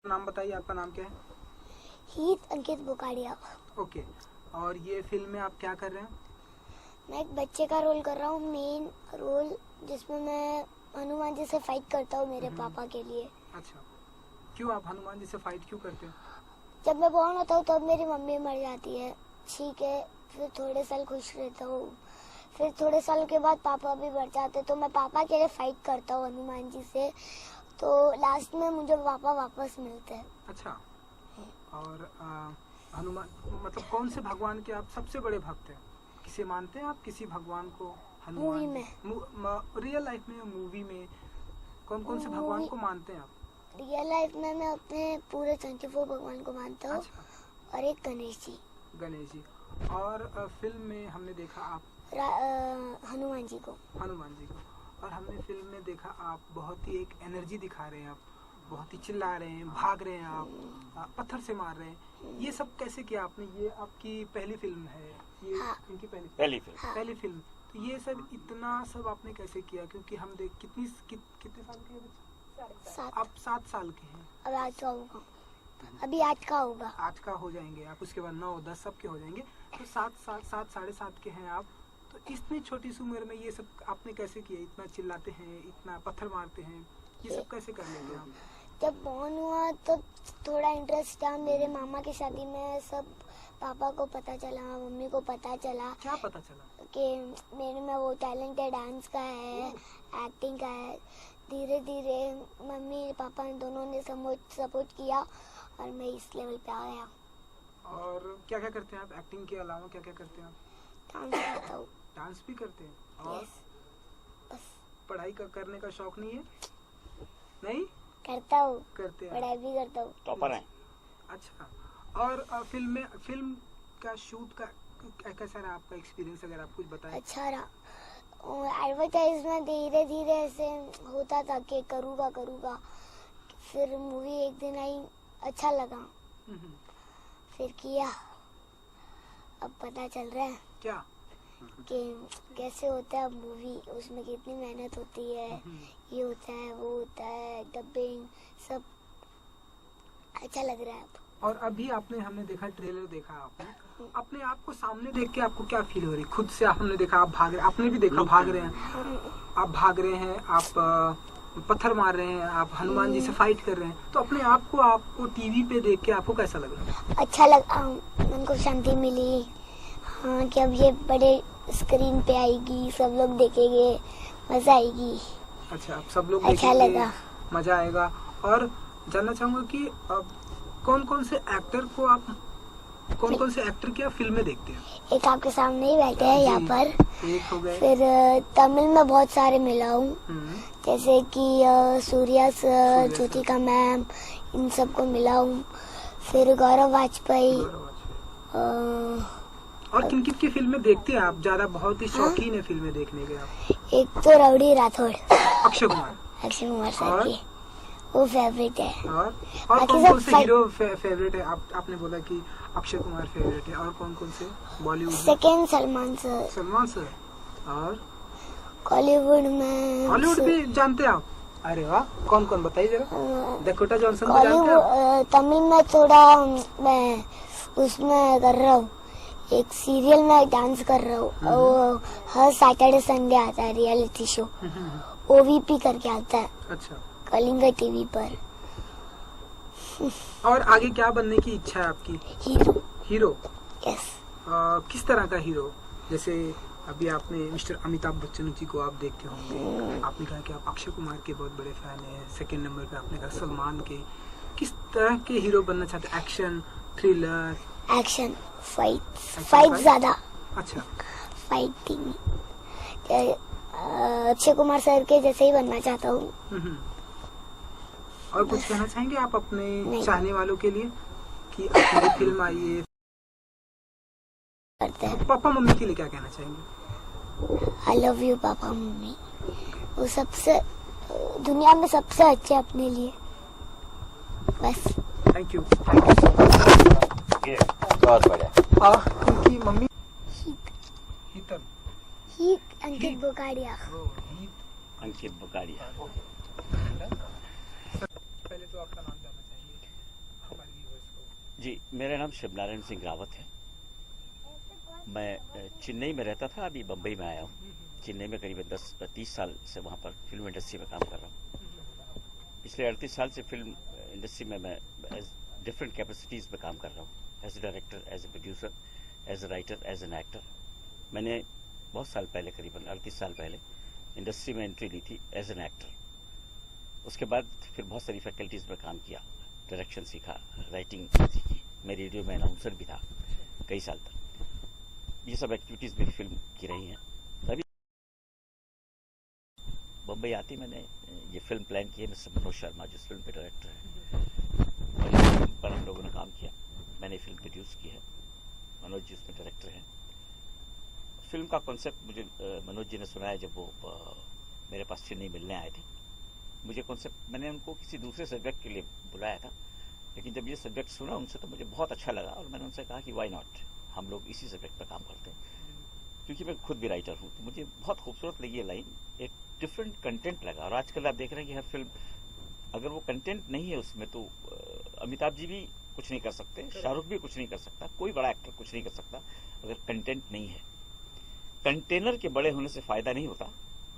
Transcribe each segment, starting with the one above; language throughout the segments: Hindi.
नाम बताइए, आपका नाम क्या है? हीत अंकित बुकाड़िया। ओके, और ये फिल्म में आप क्या कर रहे हैं? मैं एक बच्चे का रोल कर रहा हूँ, मेन रोल, जिसमें मैं हनुमान जी से फाइट करता हूँ मेरे पापा के लिए। अच्छा, क्यों आप हनुमान जी से फाइट क्यों करते हैं? जब मैं बॉर्न होता हूँ तब मेरी मम्मी मर जाती है, ठीक है, फिर थोड़े साल खुश रहता हूँ, फिर थोड़े साल के बाद पापा भी मर जाते, तो मैं पापा के लिए फाइट करता हूँ हनुमान जी से, तो लास्ट में मुझे पापा वापस मिलते हैं। अच्छा, और हनुमान मतलब कौन से भगवान के आप सबसे बड़े भक्त हैं? किसे मानते हैं आप, किसी भगवान को? मूवी में, रियल लाइफ में, मूवी में कौन कौन से भगवान को मानते हैं आप? रियल लाइफ में मैं अपने पूरे 24 भगवान को मानता हूँ। अच्छा, और एक गणेश जी। गणेश जी। और फिल्म में हमने देखा आप हनुमान जी को। हनुमान जी को, और हमने फिल्म में देखा आप बहुत ही एक एनर्जी दिखा रहे हैं, आप बहुत ही चिल्ला रहे हैं, भाग रहे हैं, आप पत्थर से मार रहे हैं। ये सब कैसे किया आपने? ये आपकी पहली फिल्म है? ये हाँ। इनकी पहली फिल्म? हाँ। पहली फिल्म। तो ये सब इतना सब आपने कैसे किया? क्योंकि हम देख कितने साल के हैं बच्चे? आप 7 साल के हैं। अब आज का होगा, अभी आज का होगा। आज का हो जाएंगे आप, उसके बाद 9, 10 सब के हो जाएंगे। तो 7 साल, 7-7.5 के हैं आप। तो इतनी छोटी सी उम्र में ये सब आपने कैसे किया? इतना चिल्लाते हैं, इतना पत्थर मारते हैं, ये सब कैसे कर लेंगे आप? जब बॉर्न हुआ तो थोड़ा इंटरेस्ट था, मेरे मामा की शादी में सब पापा को पता चला, मम्मी को पता चला। क्या पता चला? कि मेरे में वो टैलेंट है, डांस का है, एक्टिंग का है। धीरे धीरे मम्मी पापा दोनों ने सपोर्ट किया और मैं इस लेवल पे आ गया। और क्या क्या करते हैं आप एक्टिंग के अलावा? क्या क्या करते हैं आप? डांस करता हूँ। डांस भी करते हैं? और यस, बस। पढ़ाई करने का शौक नहीं है? नहीं करता हूँ, करते हैं, पढ़ाई भी करता हूँ। टॉपर है। अच्छा, और फिल्म का शूट का कैसा रहा आपका एक्सपीरियंस, अगर आप कुछ बताएं? अच्छा रहा। एडवर्टाइजमेंट धीरे धीरे ऐसे होता था कि करूँगा, फिर मूवी एक दिन आई, अच्छा लगा, फिर किया। अब पता चल रहा है क्या कि कैसे होता है मूवी, उसमें कितनी मेहनत होती है, ये होता है, वो होता है, डबिंग सब अच्छा लग रहा है अब। और अभी हमने देखा, ट्रेलर देखा आपने, अपने आप को सामने देख के आपको क्या फील हो रही? खुद से हमने देखा आप भाग रहे, आपने भी देखा भाग रहे हैं, आप भाग रहे हैं, आप पत्थर मार रहे हैं, आप हनुमान जी से फाइट कर रहे हैं, तो अपने आप को आपको टीवी पे देख के आपको कैसा लग रहा है? अच्छा लगा, मन को शांति मिली। हाँ, कि अब ये बड़े स्क्रीन पे आएगी, सब लोग देखेंगे, मजा आएगी। अच्छा, अब सब लोग अच्छा देखेंगे, लगा, मजा आएगा। और जानना चाहूंगा कि कौन कौन से एक्टर की आप फिल्में देखते हैं? एक आपके सामने ही बैठे हैं यहाँ पर। एक हो गए। फिर तमिल में बहुत सारे मिला हूँ, जैसे कि सूर्या सर, ज्योतिका मैम, इन सबको मिला हूँ। फिर गौरव वाजपेयी। और किन की फिल्में देखते हैं आप ज्यादा? बहुत ही शौकीन है फिल्में देखने के आप? एक तो राउडी राठौड़, अक्षय कुमार सर की, वो फेवरेट है। और कौन से हीरो फेवरेट है? आपने बोला कि अक्षय कुमार फेवरेट है, और कौन कौन से बॉलीवुड? Second Salman sir. और हॉलीवुड में? हॉलीवुड भी जानते हैं आप? अरे वाह, कौन कौन बताइए जरा। डकोटा जॉनसन को जानते हैं? तमिल में थोड़ा मैं उसमें कर रहा हूँ, एक सीरियल में डांस कर रहा हूँ, वो हर सैटरडे संडे आता है, रियलिटी शो, ओवीपी करके आता है। अच्छा, कलिंगा टीवी पर। और आगे क्या बनने की इच्छा है आपकी? हीरो? यस। किस तरह का हीरो? जैसे अभी आपने मिस्टर अमिताभ बच्चन जी को आप देखते होंगे, आपने कहा कि आप अक्षय कुमार के बहुत बड़े फैन हैं, सेकंड नंबर पे आपने कहा सलमान के। किस तरह के हीरो बनना चाहते हैं? Action, thriller? एक्शन, फाइट ज्यादा। अच्छा, फाइटिंग अक्षय कुमार सर के जैसे ही बनना चाहता हूँ। और कुछ कहना चाहेंगे आप अपने चाहने वालों के लिए कि आपकी फिल्म आई है? पापा मम्मी के लिए क्या कहना चाहेंगे? I love you papa mummy, वो सबसे दुनिया में सबसे अच्छे अपने लिए, बस। Thank you. बहुत बढ़िया। उनकी मम्मी हीत अंकित बुकाड़िया। अंकित बुकाड़िया। पहले तो आपका नाम जानना चाहेंगे? जी, मेरा नाम शिवनारायण सिंह रावत है। मैं चेन्नई में रहता था, अभी बम्बई में आया हूँ। चेन्नई में करीब 10-30 साल से वहाँ पर फिल्म इंडस्ट्री में काम कर रहा हूँ। पिछले 38 साल से फिल्म इंडस्ट्री में मैं डिफरेंट कैपेसिटीज़ में काम कर रहा हूँ, as a director, as a producer, as a writer, as an actor. मैंने बहुत साल पहले, करीबन 38 साल पहले इंडस्ट्री में एंट्री ली थी एज एन एक्टर। उसके बाद फिर बहुत सारी फैकल्टीज़ में काम किया, डायरेक्शन सीखा, राइटिंग सीखी। मैं रेडियो में अनाउंसर भी था कई साल तक। ये सब एक्टिविटीज़ मेरी फिल्म की रही हैं। अभी बम्बई आती मैंने ये फिल्म प्लान की है मिस्टर मनोज शर्मा, जिस फिल्म के डायरेक्टर हैं, और इस फिल्म पर हम लोगों ने काम किया। मैंने फिल्म प्रोड्यूस की है, मनोज जी उसमें डायरेक्टर हैं। फिल्म का कॉन्सेप्ट मुझे मनोज जी ने सुनाया जब वो मेरे पास चेन्नई मिलने आए थे। मुझे कॉन्सेप्ट, मैंने उनको किसी दूसरे सब्जेक्ट के लिए बुलाया था, लेकिन जब ये सब्जेक्ट सुना उनसे तो मुझे बहुत अच्छा लगा और मैंने उनसे कहा कि वाई नॉट, हम लोग इसी सब्जेक्ट पर काम करते हैं। क्योंकि मैं खुद भी राइटर हूँ, तो मुझे बहुत खूबसूरत लगी ये लाइन। एक डिफरेंट कंटेंट लगा। और आजकल आप देख रहे हैं कि हर फिल्म, अगर वो कंटेंट नहीं है उसमें, तो अमिताभ जी भी कुछ नहीं कर सकते, शाहरुख भी कुछ नहीं कर सकता, कोई बड़ा एक्टर कुछ नहीं कर सकता अगर कंटेंट नहीं है। कंटेनर के बड़े होने से फायदा नहीं होता,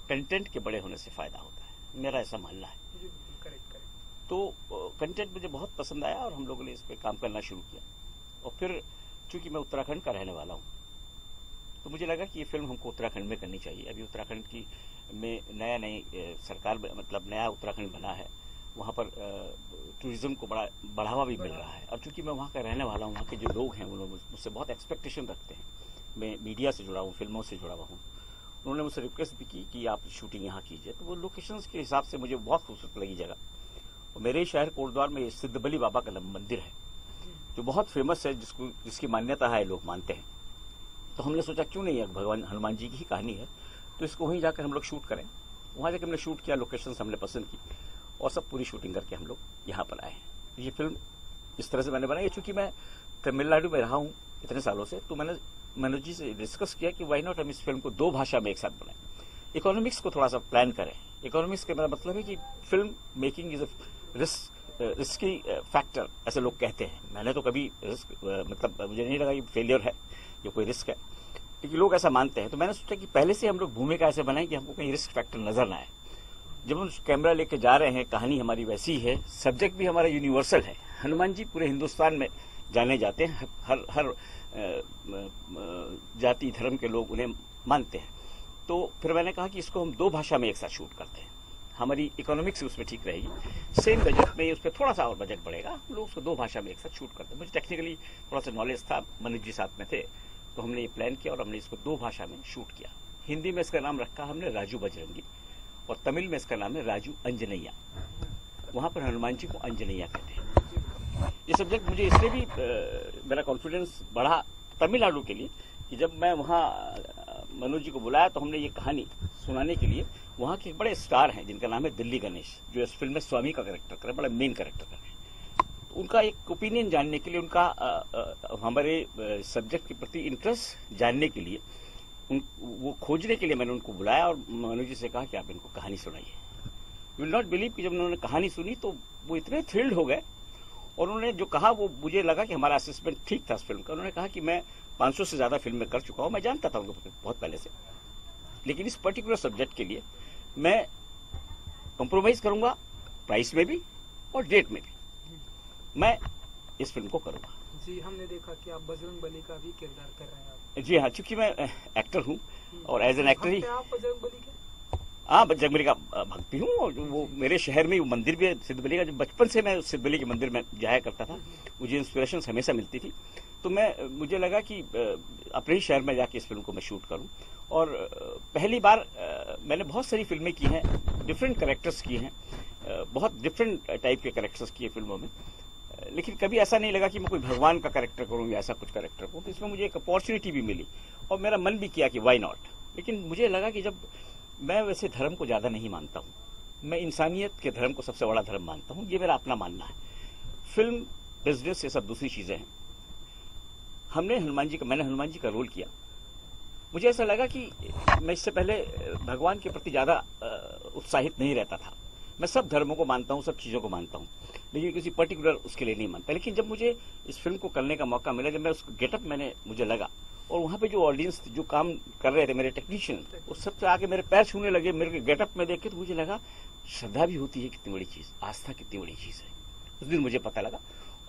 कंटेंट के बड़े होने से फायदा होता है, मेरा ऐसा मानना है। तो कंटेंट मुझे बहुत पसंद आया और हम लोगों ने इस पर काम करना शुरू किया। और फिर चूंकि मैं उत्तराखंड का रहने वाला हूँ, तो मुझे लगा कि ये फिल्म हमको उत्तराखंड में करनी चाहिए। अभी उत्तराखंड की में नई सरकार, मतलब नया उत्तराखंड बना है, वहाँ पर टूरिज्म को बड़ा बढ़ावा भी मिल रहा है। और चूंकि मैं वहाँ का रहने वाला हूँ, वहाँ के जो लोग हैं वो लोग मुझसे बहुत एक्सपेक्टेशन रखते हैं। मैं मीडिया से जुड़ा हूँ, फिल्मों से जुड़ा हुआ हूँ। उन्होंने मुझसे रिक्वेस्ट भी की कि आप शूटिंग यहाँ कीजिए। तो वो लोकेशंस के हिसाब से मुझे बहुत खूबसूरत लगी जगह। और मेरे शहर कोटद्वार में सिद्ध बली बाबा का मंदिर है, जो बहुत फेमस है, जिसकी मान्यता है, लोग मानते हैं। तो हमने सोचा क्यों नहीं, भगवान हनुमान जी की ही कहानी है, तो इसको वहीं जाकर हम लोग शूट करें। वहाँ जाकर हमने शूट किया, लोकेशंस हमने पसंद की और सब पूरी शूटिंग करके हम लोग यहाँ पर आए हैं। ये फिल्म इस तरह से मैंने बनाई। चूंकि मैं तमिलनाडु में रहा हूँ इतने सालों से, तो मैंने मनोज जी से डिस्कस किया कि वाई नॉट हम इस फिल्म को 2 भाषा में एक साथ बनाएं, इकोनॉमिक्स को थोड़ा सा प्लान करें। इकोनॉमिक्स का मेरा मतलब है कि film making is risky factor, ऐसे लोग कहते हैं। मैंने तो कभी रिस्क, मतलब मुझे नहीं लगा कि फेलियर है या कोई रिस्क है, क्योंकि लोग ऐसा मानते हैं। तो मैंने सोचा कि पहले से हम लोग भूमिका ऐसे बनाएं कि हमको कहीं रिस्क फैक्टर नजर ना आए। जब हम कैमरा लेके जा रहे हैं, कहानी हमारी वैसी है, सब्जेक्ट भी हमारा यूनिवर्सल है। हनुमान जी पूरे हिंदुस्तान में जाने जाते हैं, हर जाति धर्म के लोग उन्हें मानते हैं। तो फिर मैंने कहा कि इसको हम 2 भाषा में एक साथ शूट करते हैं, हमारी इकोनॉमिक्स उसमें ठीक रहेगी। सेम बजट में उस पर थोड़ा सा और बजट बढ़ेगा, हम लोग उसको 2 भाषा में एक साथ शूट करते हैं। मुझे टेक्निकली थोड़ा सा नॉलेज था, मनोज जी साथ में थे, तो हमने ये प्लान किया और हमने इसको 2 भाषा में शूट किया। हिंदी में इसका नाम रखा हमने राजू बजरंगी, और तमिल में इसका नाम है राजू अंजनैया। वहां पर हनुमान जी को अंजनैया कहते हैं। ये सब्जेक्ट मुझे इसलिए भी मेरा कॉन्फिडेंस बढ़ा तमिलनाडु के लिए कि जब मैं वहाँ मनोज जी को बुलाया, तो हमने ये कहानी सुनाने के लिए, वहाँ के बड़े स्टार हैं जिनका नाम है दिल्ली गणेश, जो इस फिल्म में स्वामी का कैरेक्टर कर रहे हैं, बड़ा मेन कैरेक्टर कर रहे हैं। उनका एक ओपिनियन जानने के लिए, उनका हमारे सब्जेक्ट के प्रति इंटरेस्ट जानने के लिए, वो खोजने के लिए मैंने उनको बुलाया और मनोज जी से कहा कि आप इनको कहानी सुनाइए। यू विल नॉट बिलीव कि जब उन्होंने कहानी सुनी तो वो इतने थ्रिल्ड हो गए, और उन्होंने जो कहा वो मुझे लगा कि हमारा असेसमेंट ठीक था इस फिल्म का। उन्होंने कहा कि मैं 500 से ज्यादा फिल्म में कर चुका हूँ, मैं जानता था उनको बहुत पहले से, लेकिन इस पर्टिकुलर सब्जेक्ट के लिए मैं कॉम्प्रोमाइज करूंगा, प्राइस में भी और डेट में भी। मैं इस फिल्म को करूंगा। जी, हमने देखा कि आप बजरंग बली का भी किरदार कर रहे हैं आप। जी हाँ, चूंकि मैं एक्टर हूँ और एज एन एक्टर ही, आप बजरंग बली के? हाँ, बजरंग बली का भक्त भी हूँ, और वो मेरे शहर में वो मंदिर भी है सिद्ध बली का। जो बचपन से मैं सिद्ध बली के मंदिर में जाया करता था, मुझे इंस्पिरेशन हमेशा मिलती थी। तो मुझे लगा कि अपने ही शहर में जाके इस फिल्म को मैं शूट करूं। और पहली बार मैंने बहुत सारी फिल्में की हैं, डिफरेंट कैरेक्टर्स किए हैं, बहुत डिफरेंट टाइप के कैरेक्टर्स किए फिल्मों में, लेकिन कभी ऐसा नहीं लगा कि मैं कोई भगवान का कैरेक्टर करूं या ऐसा कुछ कैरेक्टर करूं। तो इसमें मुझे एक अपॉर्चुनिटी भी मिली और मेरा मन भी किया कि वाई नॉट। लेकिन मुझे लगा कि जब मैं वैसे धर्म को ज्यादा नहीं मानता हूं, मैं इंसानियत के धर्म को सबसे बड़ा धर्म मानता हूं, ये मेरा अपना मानना है। फिल्म, बिजनेस, ये सब दूसरी चीजें हैं। मैंने हनुमान जी का रोल किया। मुझे ऐसा लगा कि मैं इससे पहले भगवान के प्रति ज्यादा उत्साहित नहीं रहता था। मैं सब धर्मों को मानता हूँ, सब चीजों को मानता हूँ, लेकिन किसी पर्टिकुलर उसके लिए नहीं मानता। लेकिन जब मुझे इस फिल्म को करने का मौका मिला, जब मैं उस गेटअप मुझे लगा, और वहाँ पे जो ऑडियंस जो काम कर रहे थे, मेरे टेक्नीशियन, उस सबसे आगे मेरे पैर छूने लगे मेरे गेटअप में देख के, तो मुझे लगा श्रद्धा भी होती है कितनी बड़ी चीज, आस्था कितनी बड़ी चीज है। उस दिन मुझे पता लगा,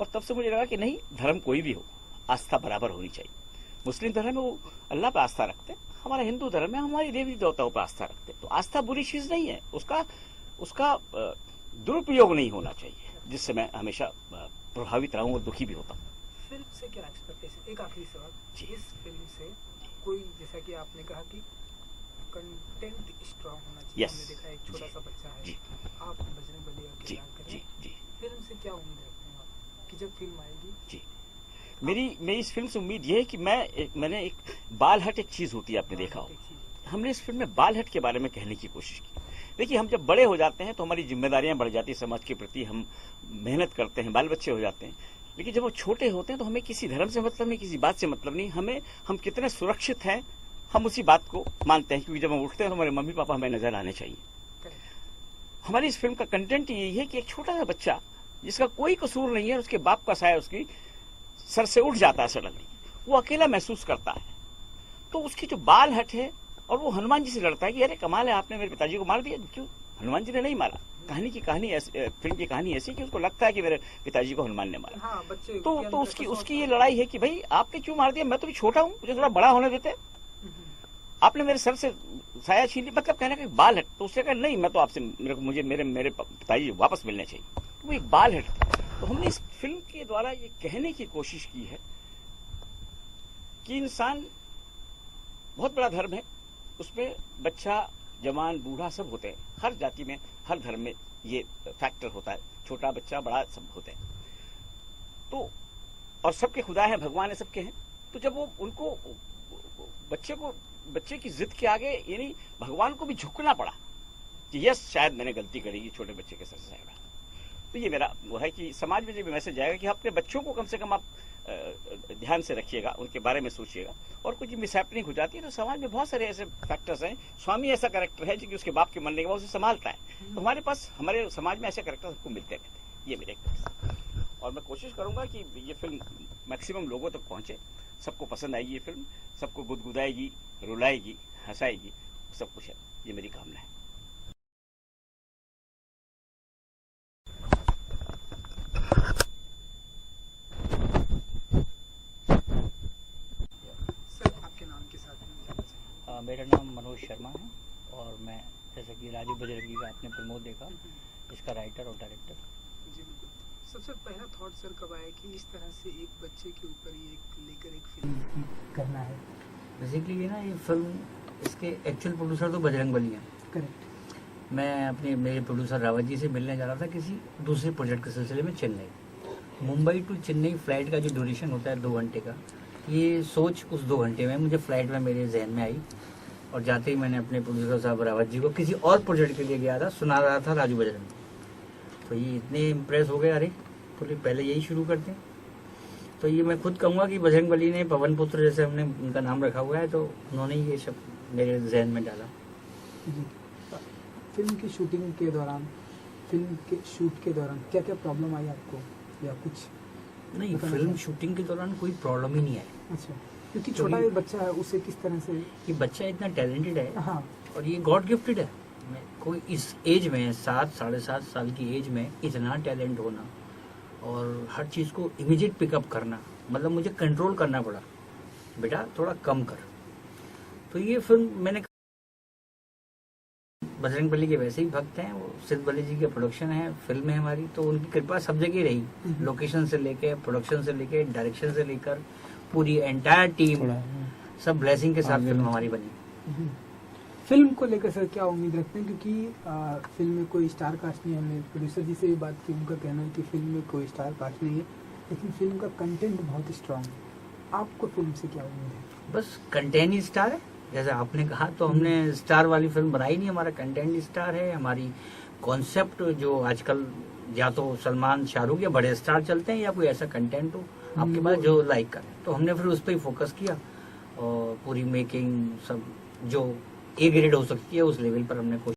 और तब से मुझे लगा कि नहीं, धर्म कोई भी हो, आस्था बराबर होनी चाहिए। मुस्लिम धर्म में वो अल्लाह पे आस्था रखते हैं, हमारा हिंदू धर्म में हमारी देवी देवताओं पर आस्था रखते हैं। तो आस्था बुरी चीज नहीं है, उसका दुरुपयोग नहीं होना चाहिए, जिससे मैं हमेशा प्रभावित रहा हूं और दुखी भी होता हूँ। फिल्म से क्या एक्सपेक्टेशन? एक आखिरी सवाल, जी। इस फिल्म से कोई, जैसा कि आपने कहा कि कंटेंट स्ट्रॉन्ग होना चाहिए। Yes. हमने देखा एक छोटा सा बच्चा है, जी। आप बजरंग बली का जी किरदार जी करें, जी फिल्म से क्या उम्मीद रखते हैं आप कि जब फिल्म आएगी? जी मेरी इस फिल्म से उम्मीद यह है कि मैंने एक बाल हट एक चीज होती है, आपने देखा हो, एक चीज, हमने इस फिल्म में बाल हट के बारे में कहने की कोशिश की। देखिए, हम जब बड़े हो जाते हैं तो हमारी जिम्मेदारियां बढ़ जाती है समाज के प्रति, हम मेहनत करते हैं, बाल बच्चे हो जाते हैं। लेकिन जब वो छोटे होते हैं तो हमें किसी धर्म से मतलब नहीं, किसी बात से मतलब नहीं, हम कितने सुरक्षित हैं, हम उसी बात को मानते हैं, क्योंकि जब हम उठते हैं तो हमारे मम्मी पापा हमें नजर आने चाहिए। करेक्ट। हमारी इस फिल्म का कंटेंट यही है कि एक छोटा सा बच्चा जिसका कोई कसूर नहीं है, उसके बाप का साया उसकी सर से उठ जाता है सडनली, वो अकेला महसूस करता है, तो उसकी जो बाल हट है, और वो हनुमान जी से लड़ता है कि अरे कमाल है, आपने मेरे पिताजी को मार दिया। क्यों? हनुमान जी ने नहीं मारा। फिल्म की कहानी ऐसी कि उसको लगता है कि मेरे पिताजी को हनुमान ने मारा। हाँ, बच्चे तो उसकी ये लड़ाई है कि भाई आपने क्यों मार दिया, मैं तो भी छोटा हूँ, मुझे थोड़ा बड़ा होने देते, आपने मेरे सर से साया छीन ली, मतलब कहने का बाल हट। तो उसने कहा नहीं, मैं तो आपसे मेरे पिताजी वापस मिलने चाहिए, तो वो एक बाल हट। तो हमने इस फिल्म के द्वारा ये कहने की कोशिश की है कि इंसान बहुत बड़ा धर्म है, उसमें बच्चा, जवान, बूढ़ा सब होते हैं, हर जाति में, हर धर्म में ये फैक्टर होता है, छोटा बच्चा बड़ा सब होते हैं। तो और सबके खुदा है, भगवान है, सबके हैं। तो जब वो उनको बच्चे की जिद के आगे, यानी भगवान को भी झुकना पड़ा कि यस, शायद मैंने गलती करी, छोटे बच्चे के सर से साया। तो ये मेरा वो है कि समाज में जब मैसेज आएगा कि अपने बच्चों को कम से कम आप ध्यान से रखिएगा, उनके बारे में सोचिएगा। और कुछ मिसहैपनिंग हो जाती है तो समाज में बहुत सारे ऐसे फैक्टर्स हैं। स्वामी ऐसा कैरेक्टर है जो कि उसके बाप के मरने के बाद उसे संभालता है। तो हमारे समाज में ऐसे कैरेक्टर सबको मिलते रहते हैं। ये मेरे और मैं कोशिश करूंगा कि ये फिल्म मैक्सिमम लोगों तक पहुंचे, सबको पसंद आएगी ये फिल्म, सबको गुदगुदाएगी, रुलाएगी, हंसाएगी, सब कुछ है। ये मेरी कामना है। मेरा नाम मनोज शर्मा है, और मैं, जैसे कि राजू बजरंगी का आपने प्रमोद देखा, इसका राइटर और डायरेक्टर। जी बिल्कुल। सबसे पहला थॉट सर कब आया कि इस तरह से एक बच्चे के ऊपर लेकर एक फिल्म करना है? बेसिकली ना, ये फिल्म, इसके एक्चुअल प्रोड्यूसर तो बजरंग बली हैं। करेक्ट। मैं मेरे प्रोड्यूसर रावत जी से मिलने जा रहा था किसी दूसरे प्रोजेक्ट के सिलसिले में चेन्नई। मुंबई टू चेन्नई फ्लाइट का जो ड्यूरेशन होता है 2 घंटे का, ये सोच उस 2 घंटे में मुझे फ्लाइट में मेरे जहन में आई, और जाते ही मैंने अपने प्रोड्यूसर साहब रावत जी को किसी और प्रोजेक्ट के लिए गया था, सुना रहा था राजू बजरंगी। तो ये इतने इम्प्रेस हो गए, अरे बोले पहले यही शुरू करते हैं। तो ये मैं खुद कहूँगा कि बजरंग बली ने, पवन पुत्र जैसे हमने उनका नाम रखा हुआ है, तो उन्होंने ये सब मेरे जहन में डाला। जी। फिल्म की शूटिंग के दौरान, फिल्म के शूट के दौरान क्या क्या प्रॉब्लम आई आपको, या कुछ? नहीं, फिल्म शूटिंग के दौरान कोई प्रॉब्लम ही नहीं आई। अच्छा, क्योंकि छोटा एक बच्चा है, उसे किस तरह से? ये बच्चा इतना टैलेंटेड है, हाँ, और ये गॉड गिफ्टेड है। कोई इस एज में, 7 साढ़े 7 साल की एज में इतना टैलेंट होना, और हर चीज को इमीडिएट पिकअप करना, मतलब मुझे कंट्रोल करना पड़ा, बेटा थोड़ा कम कर। तो ये फिल्म मैंने, बजरंग बली के वैसे ही भक्त हैं वो, सिद्ध बली जी के प्रोडक्शन है, फिल्म है हमारी, तो उनकी कृपा सब जगह रही। लोकेशन से लेके, प्रोडक्शन से लेके, डायरेक्शन से लेकर, पूरी एंटायर टीम, सब ब्लेसिंग के साथ फिल्म हमारी बनी। फिल्म को लेकर सर क्या उम्मीद रखते हैं? क्योंकि फिल्म में कोई स्टार कास्ट नहीं है, हमने प्रोड्यूसर जी से भी बात की, उनका कहना है कि फिल्म में कोई स्टार कास्ट नहीं है, लेकिन फिल्म का कंटेंट बहुत स्ट्रांग है। आपको फिल्म से क्या उम्मीद है? बस कंटेंट ही स्टार है, जैसे आपने कहा, तो हमने स्टार वाली फिल्म बनाई नहीं, हमारा कंटेंट स्टार है। हमारी कॉन्सेप्ट जो आजकल या तो सलमान, शाहरुख या बड़े स्टार चलते हैं, या कोई ऐसा कंटेंट हो आपके पास जो लाइक करे, तो हमने फिर उस पर ही फोकस किया, और पूरी मेकिंग सब जो ए ग्रेड हो सकती है उस लेवल पर हमने कोशिश